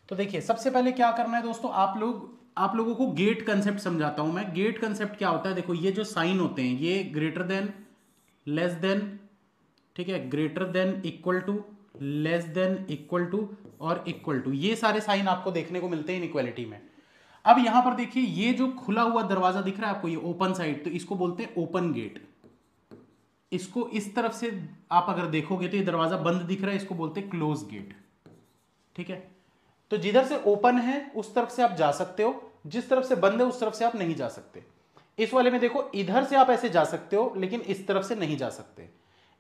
तो देखिए सबसे पहले क्या करना है दोस्तों, आप लोगों को गेट कंसेप्ट समझाता हूं मैं। गेट कंसेप्ट क्या होता है, देखो ये जो साइन होते हैं ये ग्रेटर देन, लेस देन, ठीक है, greater than, equal to, less than, equal to और इक्वल टू, ये सारे साइन आपको देखने को मिलते हैं इनइक्वालिटी में। अब यहां पर देखिए ये जो खुला हुआ दरवाजा दिख रहा है आपको, ये ओपन साइड, तो इसको बोलते हैं ओपन गेट। इसको इस तरफ से आप अगर देखोगे तो ये दरवाजा बंद दिख रहा है, इसको बोलते हैं क्लोज गेट। ठीक है, तो जिधर से ओपन है उस तरफ से आप जा सकते हो, जिस तरफ से बंद है उस तरफ से आप नहीं जा सकते। इस वाले में देखो इधर से आप ऐसे जा सकते हो लेकिन इस तरफ से नहीं जा सकते।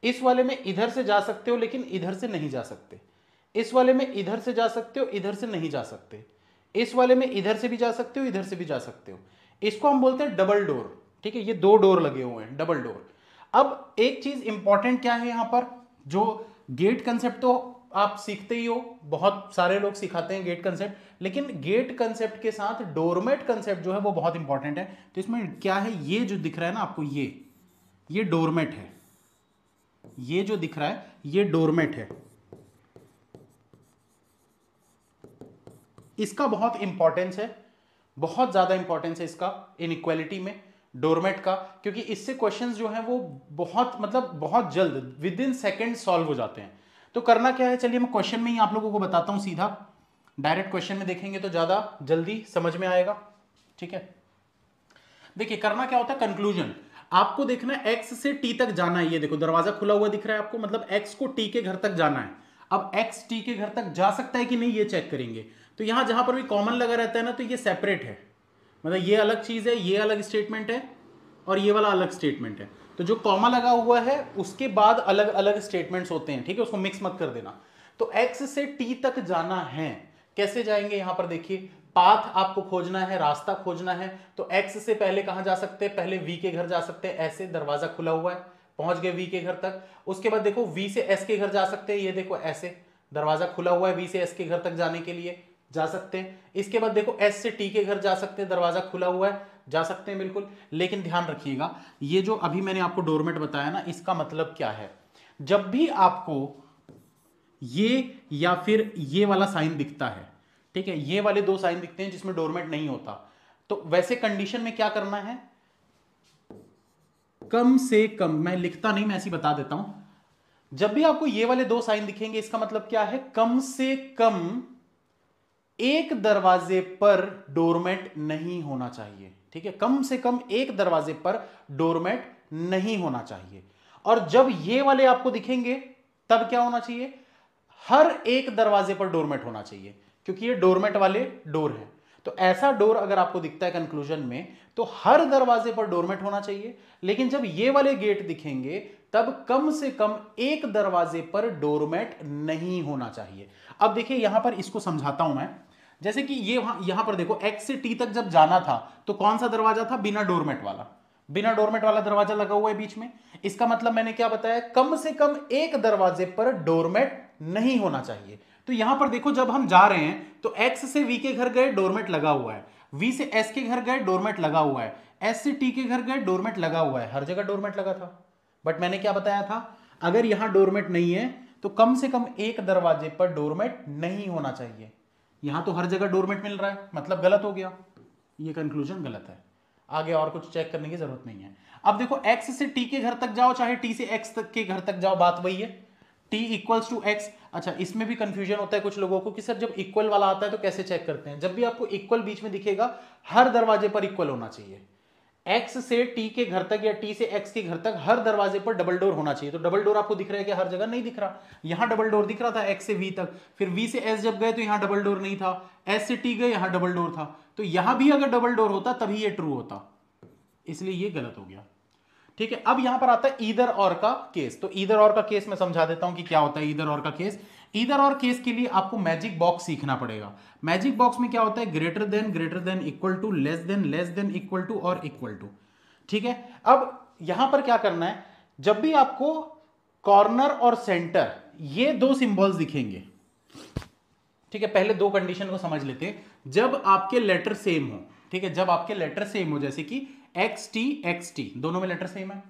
इस वाले में इधर से जा सकते हो लेकिन इधर से नहीं जा सकते। इस वाले में इधर से जा सकते हो, इधर से नहीं जा सकते। इस वाले में इधर से भी जा सकते हो, इधर से भी जा सकते हो। इसको हम बोलते हैं डबल डोर। ठीक है, ये दो डोर लगे हुए हैं, डबल डोर। अब एक चीज इंपॉर्टेंट क्या है यहां पर, जो गेट कंसेप्ट तो आप सीखते ही हो, बहुत सारे लोग सिखाते हैं गेट कंसेप्ट, लेकिन गेट कंसेप्ट के साथ डोरमेट कंसेप्ट जो है वो बहुत इंपॉर्टेंट है। तो इसमें क्या है, ये जो दिख रहा है ना आपको, ये डोरमेट है। ये जो दिख रहा है ये डोरमेट है। इसका बहुत इंपॉर्टेंस है, बहुत ज्यादा इंपॉर्टेंस है इसका इनइक्वालिटी में, डोरमेट का, क्योंकि इससे क्वेश्चंस जो हैं वो बहुत मतलब बहुत जल्द विद इन सेकेंड सॉल्व हो जाते हैं। तो करना क्या है, चलिए मैं क्वेश्चन में ही आप लोगों को बताता हूं सीधा, डायरेक्ट क्वेश्चन में देखेंगे तो ज्यादा जल्दी समझ में आएगा। ठीक है, देखिए करना क्या होता है, कंक्लूजन आपको देखना है, एक्स से टी तक जाना है। ये देखो दरवाजा खुला हुआ दिख रहा है आपको, मतलब एक्स को टी के घर तक जाना है। अब एक्स टी के घर तक जा सकता है कि नहीं ये चेक करेंगे। तो यहां जहां पर भी कॉमन लगा रहता है ना, तो ये सेपरेट है, मतलब ये अलग चीज है, ये अलग स्टेटमेंट है और ये वाला अलग स्टेटमेंट है। तो जो कॉमा लगा हुआ है उसके बाद अलग अलग स्टेटमेंट्स होते हैं। ठीक है, उसको मिक्स मत कर देना। तो एक्स से टी तक जाना है, कैसे जाएंगे, यहां पर देखिए पाथ आपको खोजना है, रास्ता खोजना है। तो एक्स से पहले कहां जा सकते हैं, पहले वी के घर जा सकते हैं, ऐसे दरवाजा खुला हुआ है, पहुंच गए वी के घर तक। उसके बाद देखो वी से एस के घर जा सकते हैं, ये देखो ऐसे दरवाजा खुला हुआ है, वी से एस के घर तक जाने के लिए जा सकते हैं। इसके बाद देखो एस से टी के घर जा सकते हैं, दरवाजा खुला हुआ है, जा सकते हैं बिल्कुल। लेकिन ध्यान रखिएगा, ये जो अभी मैंने आपको डोरमेट बताया ना, इसका मतलब क्या है, जब भी आपको ये या फिर ये वाला साइन दिखता है, ठीक है, ये वाले दो साइन दिखते हैं जिसमें डोरमेट नहीं होता, तो वैसे कंडीशन में क्या करना है, कम से कम, मैं लिखता नहीं, मैं ऐसे बता देता हूं, जब भी आपको ये वाले दो साइन दिखेंगे इसका मतलब क्या है, कम से कम एक दरवाजे पर डोरमेट नहीं होना चाहिए। ठीक है, कम से कम एक दरवाजे पर डोरमेट नहीं होना चाहिए। और जब ये वाले आपको दिखेंगे तब क्या होना चाहिए, हर एक दरवाजे पर डोरमेट होना चाहिए, क्योंकि ये डोरमेट वाले डोर हैं। तो ऐसा डोर अगर आपको दिखता है कंक्लूजन में, तो हर दरवाजे पर डोरमेट होना चाहिए। लेकिन जब ये वाले गेट दिखेंगे तब कम से कम एक दरवाजे पर डोरमेट नहीं होना चाहिए। अब देखिए यहां पर इसको समझाता हूं मैं, जैसे कि ये यहां पर देखो एक्स से टी तक जब जाना था तो कौन सा दरवाजा था, बिना डोरमेट वाला, बिना डोरमेट वाला दरवाजा लगा हुआ है बीच में। इसका मतलब मैंने क्या बताया, कम से कम एक दरवाजे पर डोरमेट नहीं होना चाहिए। तो यहां पर देखो जब हम जा रहे हैं तो एक्स से वी के घर गए, डोरमेट लगा हुआ है, वी से एस के घर गए, डोरमेट लगा हुआ है, एस से टी के घर गए, डोरमेट लगा हुआ है, हर जगह डोरमेट लगा था। बट मैंने क्या बताया था, अगर यहां डोरमेट नहीं है तो कम से कम एक दरवाजे पर डोरमेट नहीं होना चाहिए। यहां तो हर जगह डोरमेट मिल रहा है, मतलब गलत हो गया, ये कंक्लूजन गलत है। आगे और कुछ चेक करने की जरूरत नहीं है। अब देखो एक्स से टी के घर तक जाओ चाहे टी से एक्स तक के घर तक जाओ, बात वही है, टी इक्वल्स टू एक्स। अच्छा, इसमें भी कंफ्यूजन होता है कुछ लोगों को कि सर जब इक्वल वाला आता है तो कैसे चेक करते हैं। जब भी आपको इक्वल बीच में दिखेगा हर दरवाजे पर इक्वल होना चाहिए। एक्स से टी के घर तक या टी से एक्स के घर तक हर दरवाजे पर डबल डोर होना चाहिए। तो डबल डोर आपको दिख रहा है कि हर जगह नहीं दिख रहा, यहां डबल डोर दिख रहा था एक्स से वी तक, फिर वी से एस जब गए तो यहां डबल डोर नहीं था, एस से टी गए यहां डबल डोर था। तो यहां भी अगर डबल डोर होता तभी ये ट्रू होता, इसलिए ये गलत हो गया। ठीक है, अब यहां पर आता है ईदर और का केस। तो ईदर और का केस मैं समझा देता हूं कि क्या होता है ईदर और का केस। ईदर और केस के लिए आपको मैजिक बॉक्स सीखना पड़ेगा। मैजिक बॉक्स में क्या होता है, greater than, equal to, less than, equal to और इक्वल टू। ठीक है, अब यहां पर क्या करना है, जब भी आपको कॉर्नर और सेंटर ये दो सिंबल्स दिखेंगे, ठीक है, पहले दो कंडीशन को समझ लेते हैं। जब आपके लेटर सेम हो, ठीक है, जब आपके लेटर सेम हो, जैसे कि एक्स टी दोनों में लेटर सेम है,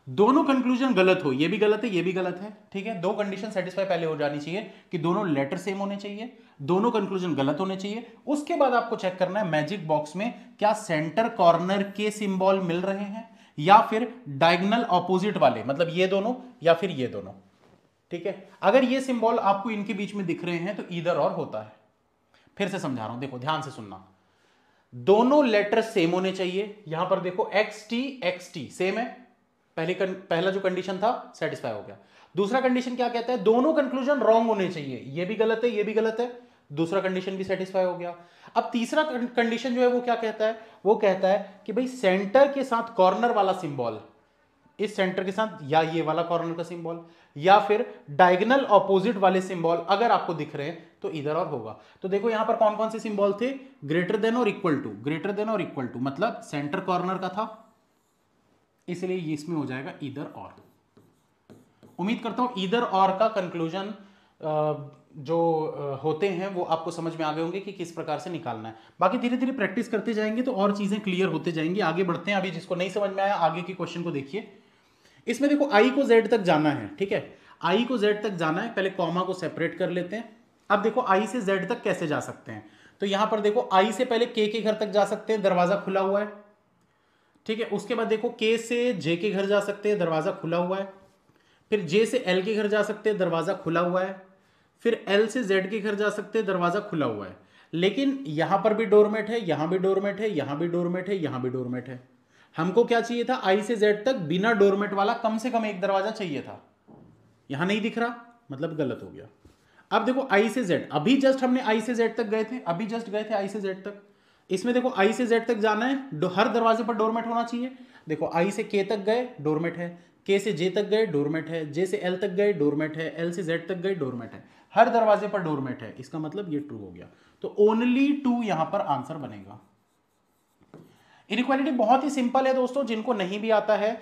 दोनों कंक्लूजन गलत हो, ये भी गलत है, ये भी गलत है, ठीक है। दो कंडीशन सेटिस्फाई पहले हो जानी चाहिए कि दोनों लेटर सेम होने चाहिए, दोनों कंक्लूजन गलत होने चाहिए। उसके बाद आपको चेक करना है मैजिक बॉक्स में क्या सेंटर कॉर्नर के सिंबल मिल रहे हैं या फिर डायगोनल ऑपोजिट वाले, मतलब ये दोनों या फिर ये दोनों, ठीक है। अगर ये सिंबल आपको इनके बीच में दिख रहे हैं तो ईदर और होता है। फिर से समझा रहा हूं, देखो ध्यान से सुनना, दोनों लेटर सेम होने चाहिए। यहां पर देखो एक्स टी सेम है, पहला जो कंडीशन था सेटिस्फाई हो गया। दूसरा कंडीशन क्या कहता है, दोनों कंक्लूजन रॉन्ग होने चाहिए, ये भी गलत है, ये भी गलत है, दूसरा कंडीशन भी सेटिस्फाई हो गया। अब तीसरा कंडीशन जो है वो क्या कहता है, वो कहता है कि भाई सेंटर के साथ कॉर्नर वाला सिंबल, इस सेंटर के साथ या ये वाला कॉर्नर का सिंबल या फिर डायगोनल ऑपोजिट वाले सिंबल अगर आपको दिख रहे हैं तो इधर और होगा। तो देखो यहां पर कौन कौन से सिंबल थे, ग्रेटर देन और इक्वल टू, ग्रेटर देन और इक्वल टू मतलब सेंटर कॉर्नर का था, इसलिए ये इसमें हो जाएगा इधर और। उम्मीद करता हूं इधर और का कंक्लूजन जो होते हैं वो आपको समझ में आ गए होंगे कि किस प्रकार से निकालना है। बाकी धीरे धीरे प्रैक्टिस करते जाएंगे तो और चीजें क्लियर होते जाएंगी। आगे बढ़ते हैं, अभी जिसको नहीं समझ में आया आगे के क्वेश्चन को देखिए। इसमें देखो आई को जेड तक जाना है, ठीक है, आई को जेड तक जाना है, पहले कॉमा को सेपरेट कर लेते हैं। अब देखो आई से जेड तक कैसे जा सकते हैं, तो यहां पर देखो आई से पहले के घर तक जा सकते हैं, दरवाजा खुला हुआ है, ठीक है। उसके बाद देखो के से जे के घर जा सकते हैं, दरवाजा खुला हुआ है। फिर जे से एल के घर जा सकते हैं, दरवाजा खुला हुआ है। फिर एल से जेड के घर जा सकते हैं, दरवाजा खुला हुआ है। लेकिन यहां पर भी डोरमेट है, यहां भी डोरमेट है, यहां भी डोरमेट है, यहां भी डोरमेट है। हमको क्या चाहिए था, आई से जेड तक बिना डोरमेट वाला कम से कम एक दरवाजा चाहिए था, यहां नहीं दिख रहा, मतलब गलत हो गया। अब देखो आई से जेड, अभी जस्ट हमने आई से जेड तक गए थे, अभी जस्ट गए थे आई से जेड तक। इसमें देखो आई से जेड तक जाना है, हर दरवाजे पर डोरमेट होना चाहिए। देखो आई से के तक गए, डोरमेट है, के से जे तक गए, डोरमेट है, जे से एल तक गए, डोरमेट है, एल से जेड तक गए, डोरमेट है, हर दरवाजे पर डोरमेट है। इसका मतलब ये ट्रू हो गया, तो ओनली 2 यहां पर आंसर बनेगा। इनइक्वालिटी बहुत ही सिंपल है दोस्तों, जिनको नहीं भी आता है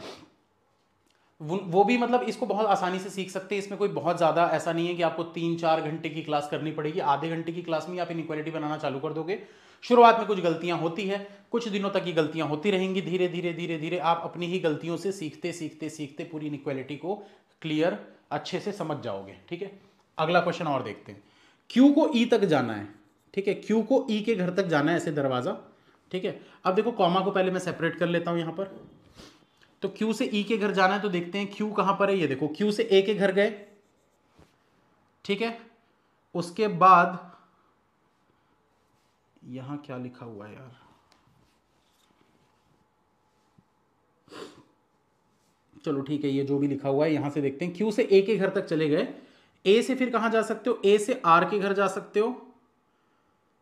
वो भी मतलब इसको बहुत आसानी से सीख सकते हैं। इसमें कोई बहुत ज्यादा ऐसा नहीं है कि आपको 3-4 घंटे की क्लास करनी पड़ेगी, आधे घंटे की क्लास में आप इनइक्वालिटी बनाना चालू कर दोगे। शुरुआत में कुछ गलतियां होती है, कुछ दिनों तक ये गलतियां होती रहेंगी, धीरे धीरे धीरे धीरे आप अपनी ही गलतियों से सीखते सीखते सीखते पूरी इनइक्वालिटी को क्लियर अच्छे से समझ जाओगे, ठीक है। अगला क्वेश्चन और देखते हैं। क्यू को ई तक जाना है, ठीक है, क्यू को ई के घर तक जाना है, ऐसे दरवाजा, ठीक है। अब देखो कॉमा को पहले मैं सेपरेट कर लेता हूं यहां पर, तो Q से E के घर जाना है, तो देखते हैं Q कहां पर है। ये देखो Q से A के घर गए, ठीक है। उसके बाद यहां क्या लिखा हुआ है यार, चलो ठीक है, ये जो भी लिखा हुआ है यहां से देखते हैं। Q से A के घर तक चले गए, A से फिर कहां जा सकते हो, A से R के घर जा सकते हो,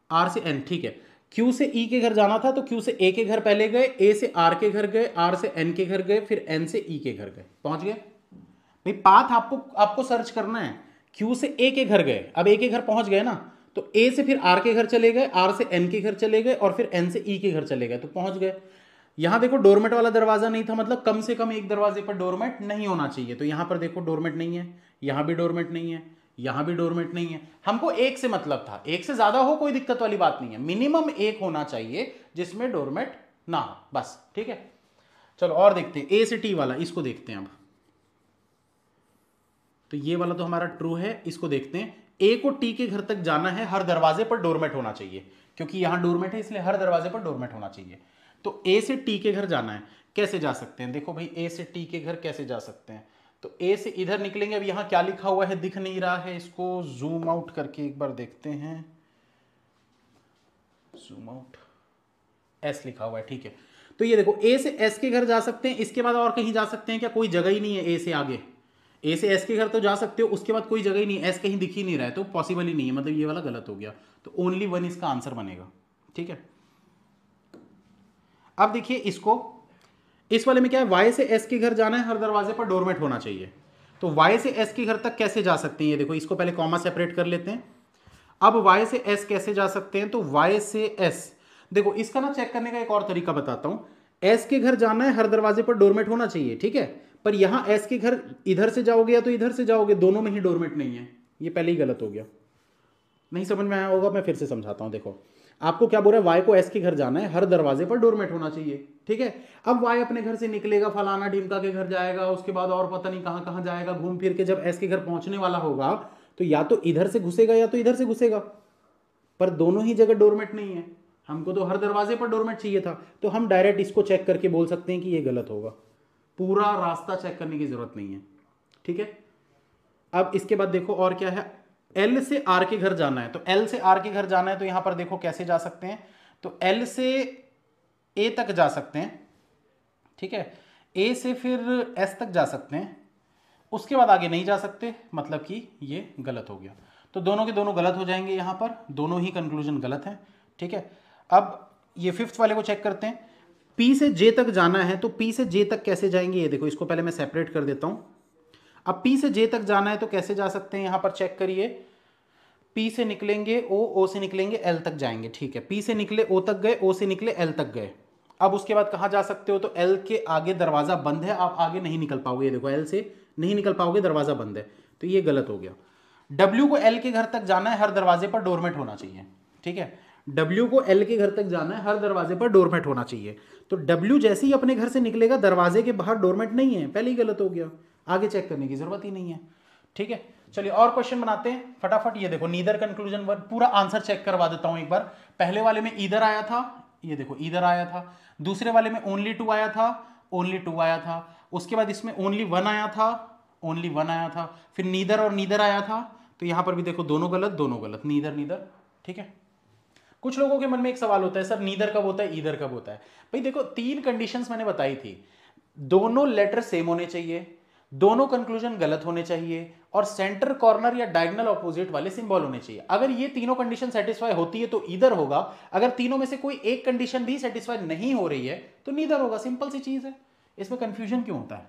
R से N, ठीक है। Q से E के घर जाना था तो Q से A के घर पहले गए, A से R के घर गए, R से N के घर गए, फिर N से E के घर गए, पहुंच गए भाई। पाथ आपको सर्च करना है। Q से A के घर गए, अब A के घर पहुंच गए ना, तो A से फिर R के घर चले गए, R से N के घर चले गए और फिर N से E के घर चले गए, तो पहुंच गए। यहां देखो डोरमेट वाला दरवाजा नहीं था, मतलब कम से कम एक दरवाजे पर डोरमेट नहीं होना चाहिए, तो यहां पर देखो डोरमेट नहीं है, यहां भी डोरमेट नहीं है, यहां भी डोरमेट नहीं है। हमको एक से मतलब था, एक से ज्यादा हो कोई दिक्कत वाली बात नहीं है, मिनिमम एक होना चाहिए जिसमें डोरमेट ना हो, बस, ठीक है। चलो और देखते हैं ए से टी वाला, इसको देखते हैं अब। तो ये वाला तो हमारा ट्रू है, इसको देखते हैं। ए को टी के घर तक जाना है, हर दरवाजे पर डोरमेट होना चाहिए, क्योंकि यहां डोरमेट है इसलिए हर दरवाजे पर डोरमेट होना चाहिए। तो ए से टी के घर जाना है, कैसे जा सकते हैं, देखो भाई ए से टी के घर कैसे जा सकते हैं, तो ए से इधर निकलेंगे। अब यहां क्या लिखा हुआ है दिख नहीं रहा है, इसको जूम आउट करके एक बार देखते हैं। जूम आउट, एस लिखा हुआ है, ठीक है। तो ये देखो ए से एस के घर जा सकते हैं, इसके बाद और कहीं जा सकते हैं क्या, कोई जगह ही नहीं है। ए से आगे, ए से एस के घर तो जा सकते हो, उसके बाद कोई जगह ही नहीं, एस कहीं दिख ही नहीं रहा है, तो पॉसिबल ही नहीं है, मतलब ये वाला गलत हो गया, तो ओनली 1 इसका आंसर बनेगा, ठीक है। अब देखिए इसको, इस वाले में क्या है, वाई से एस के घर जाना है, हर दरवाजे पर डोरमेट होना चाहिए, तो वाई से एस के घर तक कैसे जा सकते हैं, ये देखो इसको पहले कॉमा सेपरेट कर लेते हैं। अब वाई से एस कैसे जा सकते हैं, तो वाई से एस, देखो इसका ना चेक करने का एक और तरीका बताता हूं। एस के घर जाना है, हर दरवाजे पर डोरमेट होना चाहिए, ठीक है, पर यहां एस के घर इधर से जाओगे या तो इधर से जाओगे, दोनों में ही डोरमेट नहीं है, ये पहले ही गलत हो गया। नहीं समझ में आया होगा, मैं फिर से समझाता हूं। देखो आपको क्या बोल रहा है, वाई को एस के घर जाना है, हर दरवाजे पर डोरमेट होना चाहिए, ठीक है। अब वाई अपने घर से निकलेगा, फलाना ढिमका के घर जाएगा, उसके बाद और पता नहीं कहां कहां जाएगा, घूम फिर के जब एस के घर पहुंचने वाला होगा तो या तो इधर से घुसेगा या तो इधर से घुसेगा, पर दोनों ही जगह डोरमेट नहीं है। हमको तो हर दरवाजे पर डोरमेट चाहिए था, तो हम डायरेक्ट इसको चेक करके बोल सकते हैं कि ये गलत होगा, पूरा रास्ता चेक करने की जरूरत नहीं है, ठीक है। अब इसके बाद देखो और क्या है, एल से आर के घर जाना है, तो एल से आर के घर जाना है तो यहां पर देखो कैसे जा सकते हैं, तो एल से ए तक जा सकते हैं, ठीक है, ए से फिर एस तक जा सकते हैं, उसके बाद आगे नहीं जा सकते, मतलब कि ये गलत हो गया। तो दोनों के दोनों गलत हो जाएंगे, यहां पर दोनों ही कंक्लूजन गलत है, ठीक है। अब ये फिफ्थ वाले को चेक करते हैं, पी से जे तक जाना है, तो पी से जे तक कैसे जाएंगे, ये देखो, इसको पहले मैं सेपरेट कर देता हूं। अब पी से जे तक जाना है तो कैसे जा सकते हैं, यहां पर चेक करिए, पी से निकलेंगे ओ से निकलेंगे एल तक जाएंगे, ठीक है, पी से निकले ओ तक गए, ओ से निकले एल तक गए। अब उसके बाद कहां जा सकते हो, तो एल के आगे दरवाजा बंद है, आप आगे नहीं निकल पाओगे, ये देखो एल से नहीं निकल पाओगे, दरवाजा बंद है, तो ये गलत हो गया। डब्ल्यू को एल के घर तक जाना है, हर दरवाजे पर डोरमेट होना चाहिए, ठीक है, डब्ल्यू को एल के घर तक जाना है, हर दरवाजे पर डोरमेट होना चाहिए, तो डब्ल्यू जैसे ही अपने घर से निकलेगा, दरवाजे के बाहर डोरमेट नहीं है, पहले ही गलत हो गया, आगे चेक करने की जरूरत ही नहीं है, ठीक है। चलिए और क्वेश्चन बनाते हैं फटाफट। ये देखो नीदर कंक्लूजन वन, पूरा आंसर चेक करवा देता हूं एक बार। पहले वाले में ईदर आया था, ये देखो ईदर आया था, दूसरे वाले में ओनली टू आया था, ओनली टू आया था, उसके बाद इसमें ओनली वन आया था, ओनली वन आया था, फिर नीदर और नीदर आया था, तो यहां पर भी देखो दोनों गलत, नीदर नीदर, ठीक है। कुछ लोगों के मन में एक सवाल होता है, सर नीदर कब होता है, ईदर कब होता है। भाई देखो तीन कंडीशंस मैंने बताई थी, दोनों लेटर सेम होने चाहिए, दोनों कंक्लूजन गलत होने चाहिए, और सेंटर कॉर्नर या डायगोनल ऑपोजिट वाले सिंबल होने चाहिए। अगर ये तीनों कंडीशन सेटिस्फाई होती है तो ईदर होगा, अगर तीनों में से कोई एक कंडीशन भी सेटिस्फाई नहीं हो रही है तो नीदर होगा, सिंपल सी चीज है, इसमें कंफ्यूजन क्यों होता है।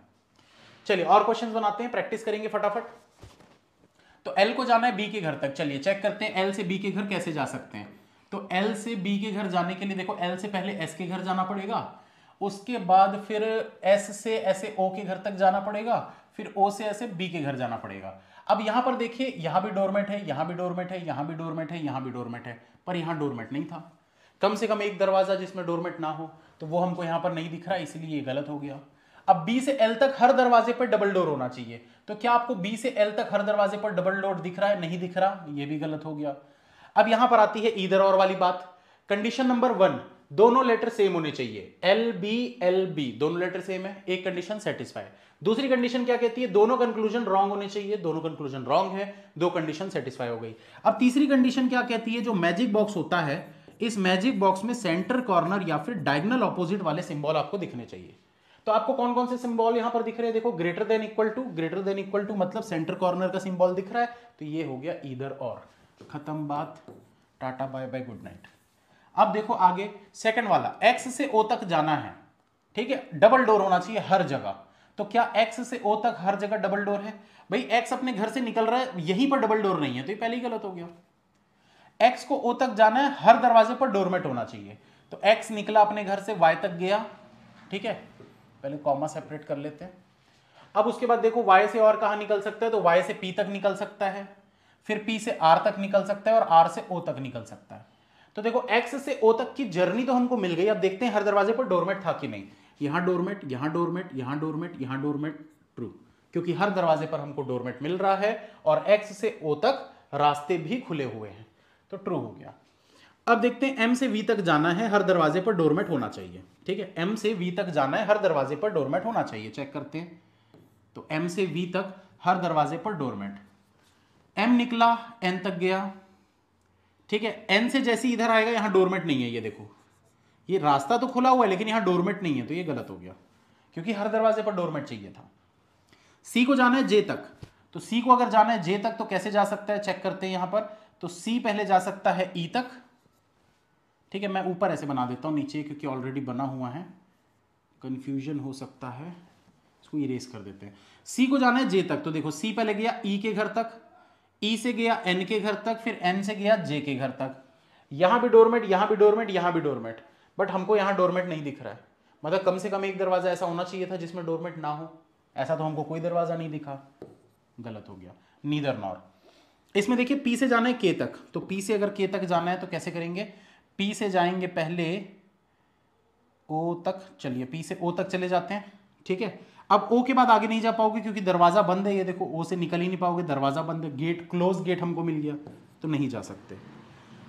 चलिए और क्वेश्चंस बनाते हैं, प्रैक्टिस करेंगे फटाफट। तो एल को जाना है बी के घर तक, चलिए चेक करते हैं एल से बी के घर कैसे जा सकते हैं। तो एल से बी के घर जाने के लिए देखो, एल से पहले एस के घर जाना पड़ेगा, उसके बाद फिर एस से ऐसे ओ के घर तक जाना पड़ेगा, फिर ओ से ऐसे बी के घर जाना पड़ेगा। अब यहां पर देखिए, यहां भी डोरमेट है, यहां भी डोरमेट है, यहां भी डोरमेट है, यहां भी डोरमेट है, पर यहां डोरमेट नहीं था। कम से कम एक दरवाजा जिसमें डोरमेट ना हो, तो वो हमको यहां पर नहीं दिख रहा, इसलिए ये गलत हो गया। अब बी से एल तक हर दरवाजे पर डबल डोर होना चाहिए, तो क्या आपको बी से एल तक हर दरवाजे पर डबल डोर दिख रहा है, नहीं दिख रहा, ये भी गलत हो गया। अब यहां पर आती है ईदर और वाली बात। कंडीशन नंबर वन, दोनों लेटर सेम होने चाहिए, एल बी दोनों लेटर सेम है, एक कंडीशन सेटिस्फाई। दूसरी कंडीशन क्या कहती है, दोनों कंक्लूजन रॉन्ग होने चाहिए, दोनों कंक्लूजन रॉन्ग है, दो कंडीशन सेटिस्फाई हो गई। अब तीसरी कंडीशन क्या कहती है, जो मैजिक बॉक्स होता है, इस मैजिक बॉक्स में सेंटर कॉर्नर या फिर डायगोनल ऑपोजिट वाले सिंबल आपको दिखने चाहिए। तो आपको कौन कौन से सिंबल यहां पर दिख रहे हैं, देखो ग्रेटर देन इक्वल टू मतलब सेंटर कॉर्नर का सिंबल दिख रहा है, तो ये हो गया ईदर और, खत्म बात, tata bye bye good night. अब देखो आगे सेकंड वाला, एक्स से ओ तक जाना है, ठीक है, डबल डोर होना चाहिए हर जगह, तो क्या एक्स से ओ तक हर जगह डबल डोर है, भाई एक्स अपने घर से निकल रहा है, यहीं पर डबल डोर नहीं है, तो ये पहले ही गलत हो गया। एक्स को ओ तक जाना है, हर दरवाजे पर डोरमेट होना चाहिए, तो एक्स निकला अपने घर से, वाई तक गया, ठीक है, पहले कॉमा सेपरेट कर लेते हैं। अब उसके बाद देखो वाई से और कहां निकल सकता है, तो वाई से पी तक निकल सकता है, फिर पी से आर तक निकल सकता है, और आर से ओ तक निकल सकता है। तो देखो एक्स से ओ तक की जर्नी तो हमको मिल गई, अब देखते हैं हर दरवाजे पर डोरमेट था कि नहीं। यहां डोरमेट, यहां डोरमेट, यहां डोरमेट, यहां डोरमेट, ट्रू, क्योंकि हर दरवाजे पर हमको डोरमेट मिल रहा है और एक्स से ओ तक रास्ते भी खुले हुए हैं, तो ट्रू हो गया। अब देखते हैं एम से वी तक जाना है, हर दरवाजे पर डोरमेट होना चाहिए, ठीक है, एम से वी तक जाना है, हर दरवाजे पर डोरमेट होना चाहिए, चेक करते हैं। तो एम से वी तक हर दरवाजे पर डोरमेट, एम निकला एन तक गया, ठीक है, एन से जैसे इधर आएगा यहां डोरमेट नहीं है, ये देखो ये रास्ता तो खुला हुआ है लेकिन यहां डोरमेट नहीं है, तो ये गलत हो गया, क्योंकि हर दरवाजे पर डोरमेट चाहिए था। सी को जाना है जे तक, तो सी को अगर जाना है जे तक तो कैसे जा सकता है, चेक करते हैं यहां पर। तो सी पहले जा सकता है ई तक, ठीक है, मैं ऊपर ऐसे बना देता हूं नीचे क्योंकि ऑलरेडी बना हुआ है, कंफ्यूजन हो सकता है, इसको इरेज कर देते हैं। सी को जाना है जे तक, तो देखो सी पहले गया ई के घर तक, ई से गया एन के घर तक, फिर एन से गया जे के घर तक, यहां भी डोरमेट, यहां भी डोरमेट, यहां भी डोरमेट, बट हमको यहां डोरमेट नहीं दिख रहा है, मतलब कम से कम एक दरवाजा ऐसा होना चाहिए था जिसमें डोरमेट ना हो, ऐसा तो हमको कोई दरवाजा नहीं दिखा, गलत हो गया, नीदर नॉर। इसमें देखिए पी से जाना है के तक, तो पी से अगर के तक जाना है तो कैसे करेंगे, पी से जाएंगे पहले ओ तक, चलिए पी से ओ तक चले जाते हैं, ठीक है। अब ओ के बाद आगे नहीं जा पाओगे क्योंकि दरवाजा बंद है, ये देखो ओ से निकल ही नहीं पाओगे, दरवाजा बंद है, गेट क्लोज गेट हमको मिल गया तो नहीं जा सकते।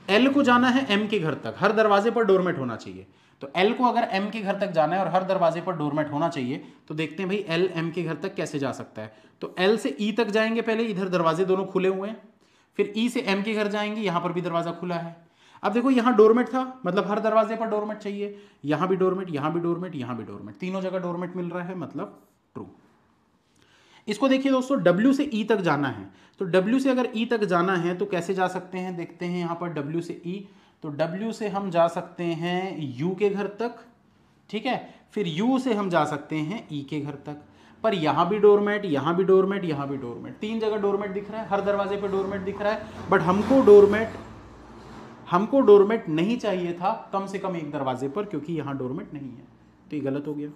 एल को जाना है एम के घर तक, हर दरवाजे पर डोरमेट होना चाहिए, तो एल को अगर एम के घर तक जाना है और हर दरवाजे पर डोरमेट होना चाहिए तो देखते हैं भाई एल एम के घर तक कैसे जा सकता है। तो एल से ई तक जाएंगे पहले, इधर दरवाजे दोनों खुले हुए हैं, फिर ई से एम के घर जाएंगे, यहां पर भी दरवाजा खुला है। अब देखो यहां डोरमेट था, मतलब हर दरवाजे पर डोरमेट चाहिए, यहां भी डोरमेट, यहां भी डोरमेट, यहां भी डोरमेट, तीनों जगह डोरमेट मिल रहा है, मतलब ट्रू। इसको देखिए दोस्तों, W से E तक जाना है, तो W से अगर E तक जाना है तो कैसे जा सकते हैं, देखते हैं यहां पर W से E, तो W से हम जा सकते हैं U के घर तक, ठीक है, फिर U से हम जा सकते हैं E के घर तक, पर यहां भी डोरमेट, यहां भी डोरमेट, यहां भी डोरमेट, तीन जगह डोरमेट दिख रहा है, हर दरवाजे पे डोरमेट दिख रहा है, बट हमको डोरमेट नहीं चाहिए था कम से कम एक दरवाजे पर, क्योंकि यहां डोरमेट नहीं है, तो ये गलत हो गया।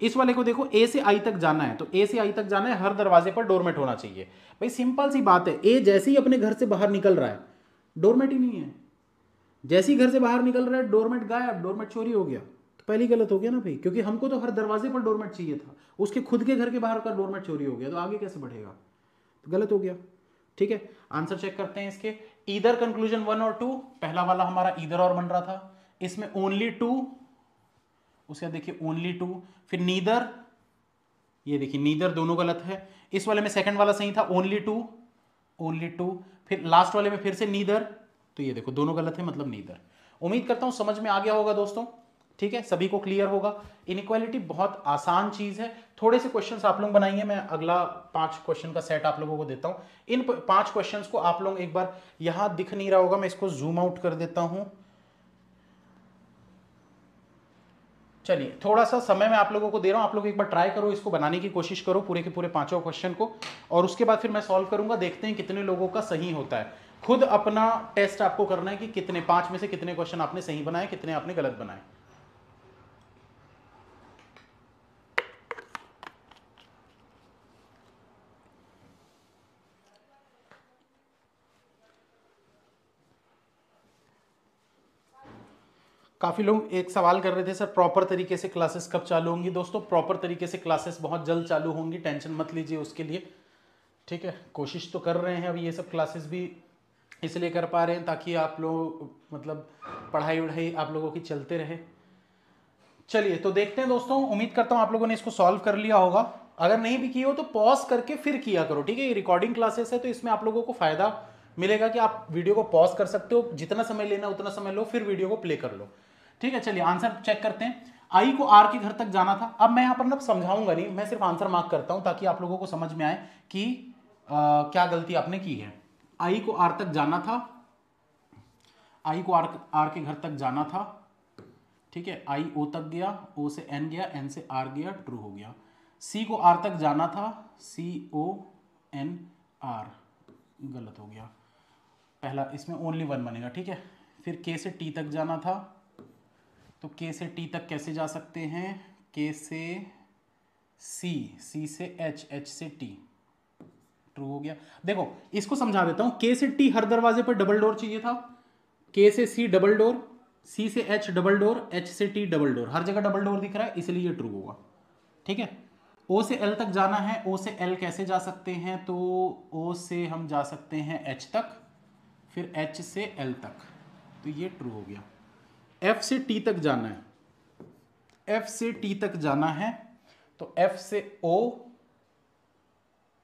इस वाले को देखो, ए से आई तक जाना है, तो ए से आई तक जाना है, हर दरवाजे पर डोरमेट होना चाहिए। भाई सिंपल सी बात है, ए जैसे ही अपने घर से बाहर निकल रहा है डोरमेट ही नहीं है, जैसे ही घर से बाहर निकल रहा है डोरमेट गायब, डोरमेट चोरी हो गया, तो पहली गलत हो गया ना भाई, क्योंकि हमको तो हर दरवाजे पर डोरमेट चाहिए था, उसके खुद के घर के बाहर का डोरमेट चोरी हो गया, तो आगे कैसे बढ़ेगा, तो गलत हो गया। ठीक है, आंसर चेक करते हैं इसके। ईदर कंक्लूजन 1 और 2, पहला वाला हमारा ईदर और बन रहा था, इसमें ओनली 2, उसके बाद देखिए ओनली 2, फिर नीदर, ये देखिए नीदर, दोनों गलत है। इस वाले में सेकंड वाला सही था, ओनली 2, फिर लास्ट वाले में फिर से नीदर, तो ये देखो दोनों गलत है, मतलब नीदर। उम्मीद करता हूं समझ में आ गया होगा दोस्तों, ठीक है, सभी को क्लियर होगा। इनइक्वालिटी बहुत आसान चीज है, थोड़े से क्वेश्चंस आप लोग बनाइए, मैं अगला 5 क्वेश्चन का सेट आप लोगों को देता हूं। इन 5 क्वेश्चंस को आप लोग एक बार, यहां दिख नहीं रहा होगा, मैं इसको जूम आउट कर देता हूं। चलिए थोड़ा सा समय मैं आप लोगों को दे रहा हूं, आप लोग एक बार ट्राई करो, इसको बनाने की कोशिश करो पूरे के पूरे 5 क्वेश्चन को, और उसके बाद फिर मैं सॉल्व करूंगा, देखते हैं कितने लोगों का सही होता है। खुद अपना टेस्ट आपको करना है कि कितने 5 में से कितने क्वेश्चन आपने सही बनाए, कितने आपने गलत बनाए। काफ़ी लोग एक सवाल कर रहे थे, सर प्रॉपर तरीके से क्लासेस कब चालू होंगी। दोस्तों प्रॉपर तरीके से क्लासेस बहुत जल्द चालू होंगी, टेंशन मत लीजिए उसके लिए, ठीक है। कोशिश तो कर रहे हैं, अब ये सब क्लासेस भी इसलिए कर पा रहे हैं ताकि आप लोग मतलब पढ़ाई वढ़ाई आप लोगों की चलते रहे। चलिए तो देखते हैं दोस्तों, उम्मीद करता हूँ आप लोगों ने इसको सॉल्व कर लिया होगा, अगर नहीं भी किया हो तो पॉज करके फिर किया करो, ठीक है। ये रिकॉर्डिंग क्लासेस है तो इसमें आप लोगों को फायदा मिलेगा कि आप वीडियो को पॉज कर सकते हो, जितना समय लेना उतना समय लो, फिर वीडियो को प्ले कर लो, ठीक है। चलिए आंसर चेक करते हैं। आई को आर के घर तक जाना था, अब मैं यहां पर ना समझाऊंगा नहीं, मैं सिर्फ आंसर मार्क करता हूं ताकि आप लोगों को समझ में आए कि क्या गलती आपने की है। आई को आर तक जाना था, आई को आर के घर तक जाना था, ठीक है। आई ओ तक गया, ओ से एन गया, एन से आर गया, ट्रू हो गया। सी को आर तक जाना था, सी ओ एन आर, गलत हो गया, पहला इसमें ओनली 1 बनेगा, ठीक है। फिर के से टी तक जाना था, तो के से टी तक कैसे जा सकते हैं, के से सी, सी से एच, एच से टी, ट्रू हो गया। देखो इसको समझा देता हूं, के से टी हर दरवाजे पर डबल डोर चाहिए था, के से सी डबल डोर, सी से एच डबल डोर, एच से टी डबल डोर, हर जगह डबल डोर दिख रहा है इसलिए ये ट्रू होगा, ठीक है। ओ से एल तक जाना है, ओ से एल कैसे जा सकते हैं, तो ओ से हम जा सकते हैं एच तक, फिर एच से एल तक, तो ये ट्रू हो गया। एफ से टी तक जाना है, एफ से टी तक जाना है, तो एफ से ओ,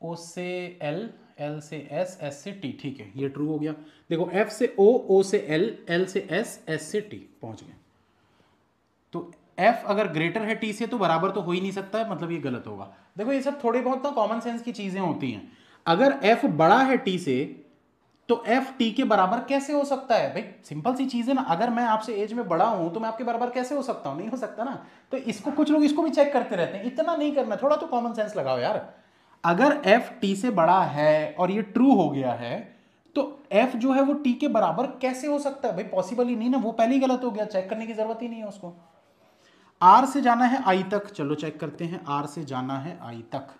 ओ से एल, एल से एस, एस से टी, ठीक है, ये ट्रू हो गया। देखो एफ से ओ, ओ से एल, एल से एस, एस से टी, पहुंच गए। तो एफ अगर ग्रेटर है टी से तो बराबर तो हो ही नहीं सकता है, मतलब ये गलत होगा। देखो ये सब थोड़ी बहुत ना कॉमन सेंस की चीजें होती हैं, अगर एफ बड़ा है टी से तो एफ टी के बराबर कैसे हो सकता है, भाई सिंपल सी चीज है ना, अगर मैं आपसे एज में बड़ा हूं तो मैं आपके बराबर कैसे हो सकता हूं, नहीं हो सकता ना। तो इसको कुछ लोग इसको भी चेक करते रहते हैं, इतना नहीं करना, थोड़ा तो कॉमन सेंस लगाओ यार। अगर एफ टी से बड़ा है और ये ट्रू हो गया है तो एफ जो है वो टी के बराबर कैसे हो सकता है, भाई पॉसिबल ही नहीं ना, वो पहले ही गलत हो गया, चेक करने की जरूरत ही नहीं है उसको। आर से जाना है आई तक, चलो चेक करते हैं, आर से जाना है आई तक,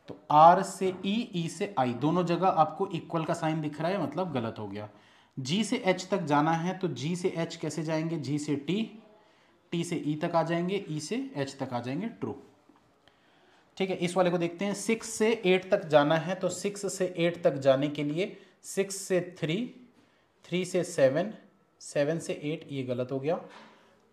तो आर से ई से आई दोनों जगह आपको इक्वल का साइन दिख रहा है, मतलब गलत हो गया। जी से एच तक जाना है तो जी से एच कैसे जाएंगे, जी से टी, टी से ई तक आ जाएंगे, ई से एच तक आ जाएंगे, ट्रू। ठीक है, इस वाले को देखते हैं। 6 से 8 तक जाना है तो 6 से 8 तक जाने के लिए 6 से 3, 3 से 7, 7 से 8, ये गलत हो गया।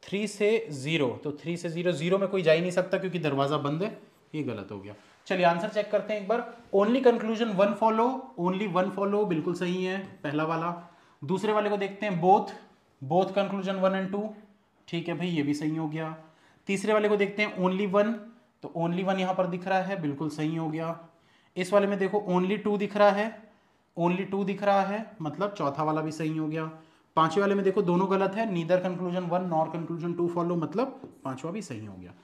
3 से 0, तो 3 से 0, 0 में कोई जा ही नहीं सकता क्योंकि दरवाजा बंद है, ये गलत हो गया। चलिए आंसर चेक करते हैं एक बार। Only conclusion one follow, only one follow बिल्कुल सही है, पहला वाला। दूसरे वाले को देखते हैं, बोथ, बोथ कंक्लूजन 1 एंड 2, ठीक है भाई, ये भी सही हो गया। तीसरे वाले को देखते हैं, ओनली वन, तो ओनली वन यहां पर दिख रहा है, बिल्कुल सही हो गया। इस वाले में देखो ओनली टू दिख रहा है, ओनली टू दिख रहा है, मतलब चौथा वाला भी सही हो गया। पांचवे वाले में देखो दोनों गलत है, neither conclusion 1 nor conclusion 2 follow, मतलब पांचवा भी सही हो गया।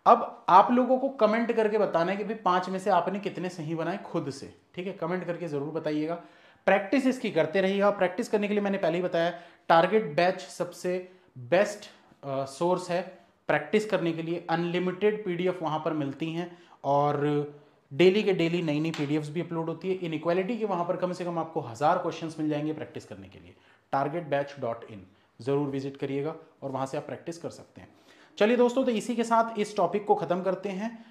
अब आप लोगों को कमेंट करके बताना है कि भाई 5 में से आपने कितने सही बनाए खुद से, ठीक है, कमेंट करके जरूर बताइएगा। प्रैक्टिस इसकी करते रहिएगा। प्रैक्टिस करने के लिए मैंने पहले ही बताया, टारगेट बैच सबसे बेस्ट सोर्स है प्रैक्टिस करने के लिए। अनलिमिटेड पीडीएफ वहां पर मिलती हैं और डेली के डेली नई नई पीडीएफ्स भी अपलोड होती है। इनइक्वालिटी के वहां पर कम से कम आपको 1000 क्वेश्चंस मिल जाएंगे प्रैक्टिस करने के लिए। targetbatch.in जरूर विजिट करिएगा और वहां से आप प्रैक्टिस कर सकते हैं। चलिए दोस्तों, तो इसी के साथ इस टॉपिक को खत्म करते हैं।